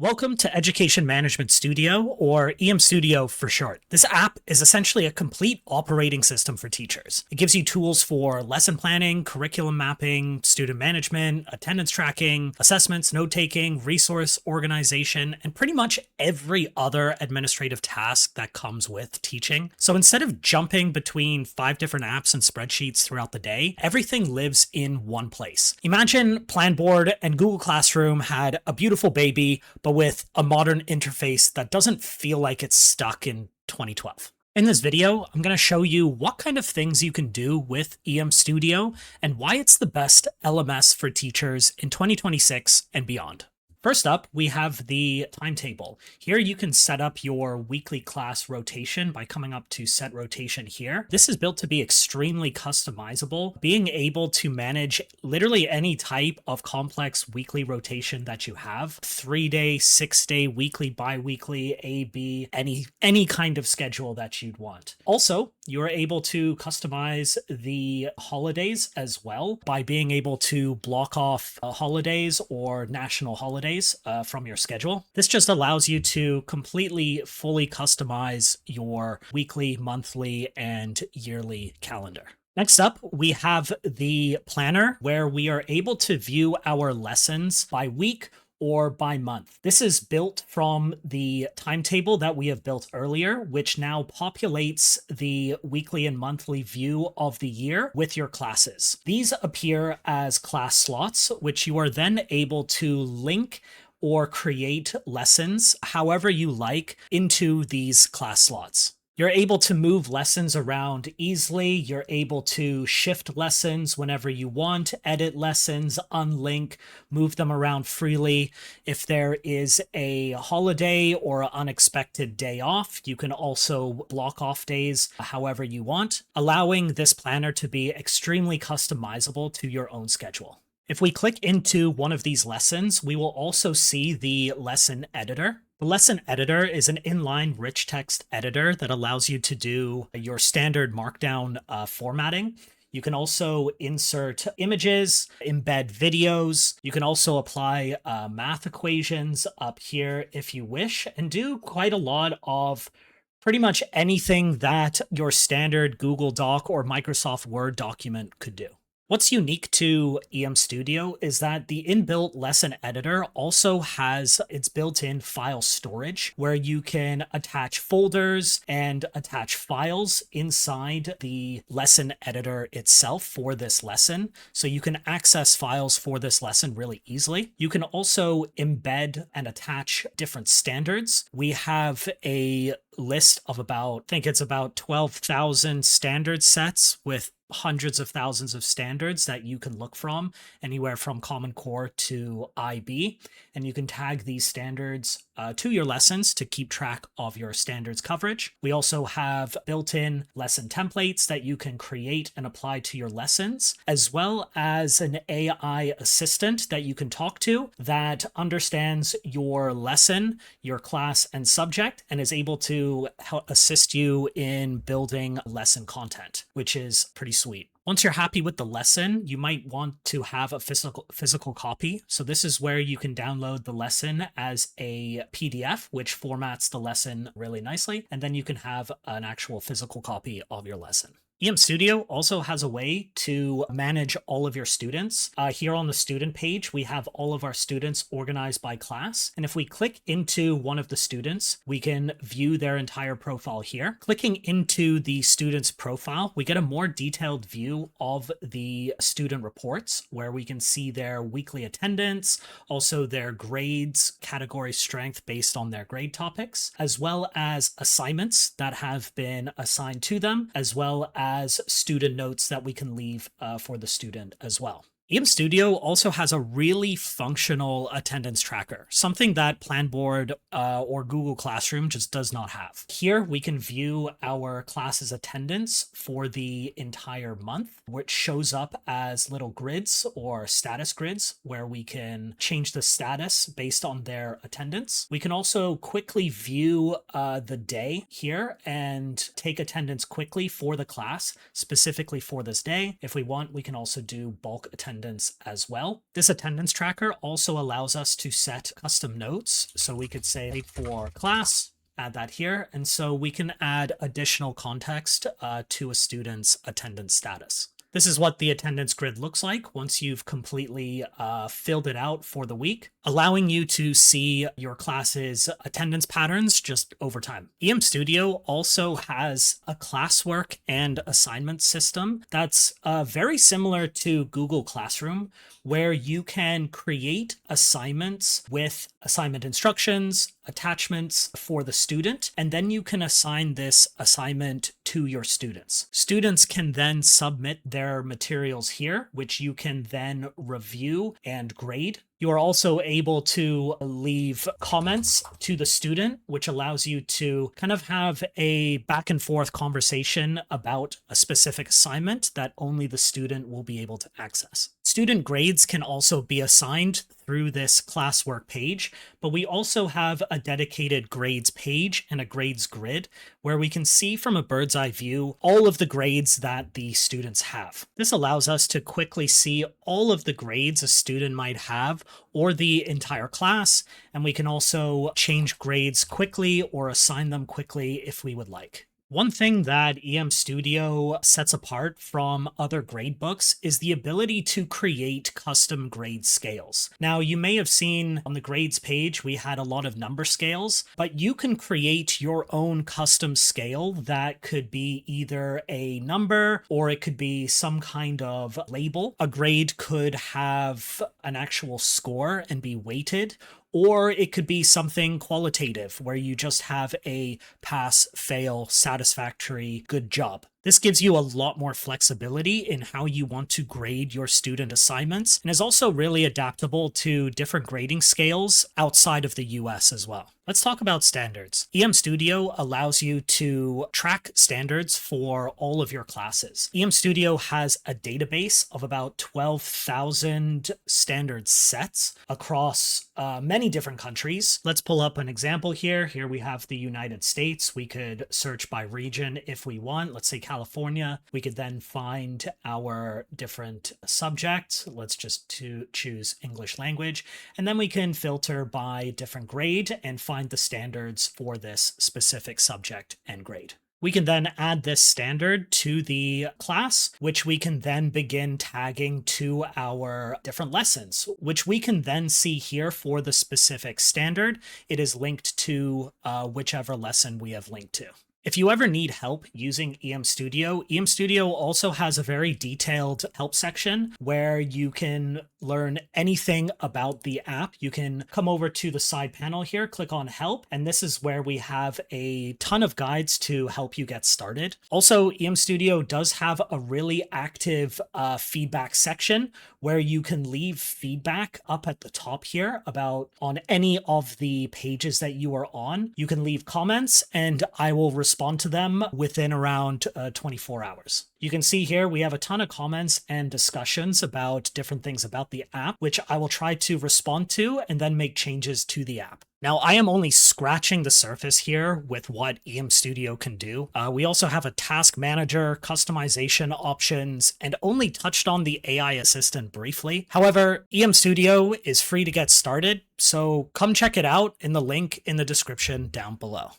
Welcome to Education Management Studio, or EMStudio for short. This app is essentially a complete operating system for teachers. It gives you tools for lesson planning, curriculum mapping, student management, attendance tracking, assessments, note-taking, resource organization, and pretty much every other administrative task that comes with teaching. So instead of jumping between 5 different apps and spreadsheets throughout the day, everything lives in one place. Imagine Planboard and Google Classroom had a beautiful baby, but with a modern interface that doesn't feel like it's stuck in 2012. In this video, I'm going to show you what kind of things you can do with EMStudio and why it's the best LMS for teachers in 2026 and beyond. First up, we have the timetable. Here you can set up your weekly class rotation by coming up to set rotation here. This is built to be extremely customizable, being able to manage literally any type of complex weekly rotation that you have. 3-day, 6-day, weekly, bi-weekly, AB, any kind of schedule that you'd want. Also, you're able to customize the holidays as well by being able to block off holidays or national holidays from your schedule. This just allows you to completely fully customize your weekly, monthly, and yearly calendar. Next up, we have the planner where we are able to view our lessons by week or by month. This is built from the timetable that we have built earlier, which now populates the weekly and monthly view of the year with your classes. These appear as class slots, which you are then able to link or create lessons however you like into these class slots. You're able to move lessons around easily. You're able to shift lessons whenever you want, edit lessons, unlink, move them around freely. If there is a holiday or an unexpected day off, you can also block off days however you want, allowing this planner to be extremely customizable to your own schedule. If we click into one of these lessons, we will also see the lesson editor. The lesson editor is an inline rich text editor that allows you to do your standard markdown formatting. You can also insert images, embed videos. You can also apply math equations up here if you wish, and do quite a lot of pretty much anything that your standard Google Doc or Microsoft Word document could do. What's unique to EMStudio is that the inbuilt lesson editor also has its built-in file storage where you can attach folders and attach files inside the lesson editor itself for this lesson. So you can access files for this lesson really easily. You can also embed and attach different standards. We have a list of I think it's about 12,000 standard sets with hundreds of thousands of standards that you can look from, anywhere from Common Core to IB, and you can tag these standards to your lessons to keep track of your standards coverage. We also have built-in lesson templates that you can create and apply to your lessons, as well as an AI assistant that you can talk to that understands your lesson, your class, and subject, and is able to help assist you in building lesson content, which is pretty sweet. Once you're happy with the lesson, you might want to have a physical copy. So this is where you can download the lesson as a PDF, which formats the lesson really nicely. And then you can have an actual physical copy of your lesson. EMStudio also has a way to manage all of your students. Here on the student page, we have all of our students organized by class. And if we click into one of the students, we can view their entire profile here. Clicking into the student's profile, we get a more detailed view of the student reports where we can see their weekly attendance, also their grades, category strength based on their grade topics, as well as assignments that have been assigned to them, as well as student notes that we can leave for the student as well. EMStudio also has a really functional attendance tracker, something that Planboard or Google Classroom just does not have. Here we can view our class's attendance for the entire month, which shows up as little grids or status grids where we can change the status based on their attendance. We can also quickly view the day here and take attendance quickly for the class, specifically for this day. If we want, we can also do bulk attendance attendance as well. This attendance tracker also allows us to set custom notes. So we could say for class, add that here. And so we can add additional context to a student's attendance status. This is what the attendance grid looks like once you've completely filled it out for the week, allowing you to see your class's attendance patterns just over time. EMStudio also has a classwork and assignment system that's very similar to Google Classroom, where you can create assignments with assignment instructions, attachments for the student, and then you can assign this assignment to your students. Students can then submit their materials here, which you can then review and grade. You are also able to leave comments to the student, which allows you to kind of have a back and forth conversation about a specific assignment that only the student will be able to access. Student grades can also be assigned through this classwork page, but we also have a dedicated grades page and a grades grid where we can see from a bird's eye view all of the grades that the students have. This allows us to quickly see all of the grades a student might have or the entire class, and we can also change grades quickly or assign them quickly if we would like. One thing that EMStudio sets apart from other gradebooks is the ability to create custom grade scales. Now, you may have seen on the grades page, we had a lot of number scales, but you can create your own custom scale that could be either a number or it could be some kind of label. A grade could have an actual score and be weighted, or it could be something qualitative where you just have a pass, fail, satisfactory, good job. This gives you a lot more flexibility in how you want to grade your student assignments and is also really adaptable to different grading scales outside of the US as well. Let's talk about standards. EMStudio allows you to track standards for all of your classes. EMStudio has a database of about 12,000 standard sets across many different countries. Let's pull up an example here. Here we have the United States. We could search by region if we want. Let's say California. We could then find our different subjects. Let's just choose English language. And then we can filter by different grade and find the standards for this specific subject and grade. We can then add this standard to the class, which we can then begin tagging to our different lessons, which we can then see here for the specific standard. It is linked to whichever lesson we have linked to. If you ever need help using EMStudio, EMStudio also has a very detailed help section where you can learn anything about the app. You can come over to the side panel here, click on help, and this is where we have a ton of guides to help you get started. Also, EMStudio does have a really active feedback section where you can leave feedback up at the top here about on any of the pages that you are on. You can leave comments and I will respond to them within around 24 hours. You can see here we have a ton of comments and discussions about different things about the app, which I will try to respond to and then make changes to the app. Now, I am only scratching the surface here with what EMStudio can do. We also have a task manager, customization options, and only touched on the AI assistant briefly. However, EMStudio is free to get started, so come check it out in the link in the description down below.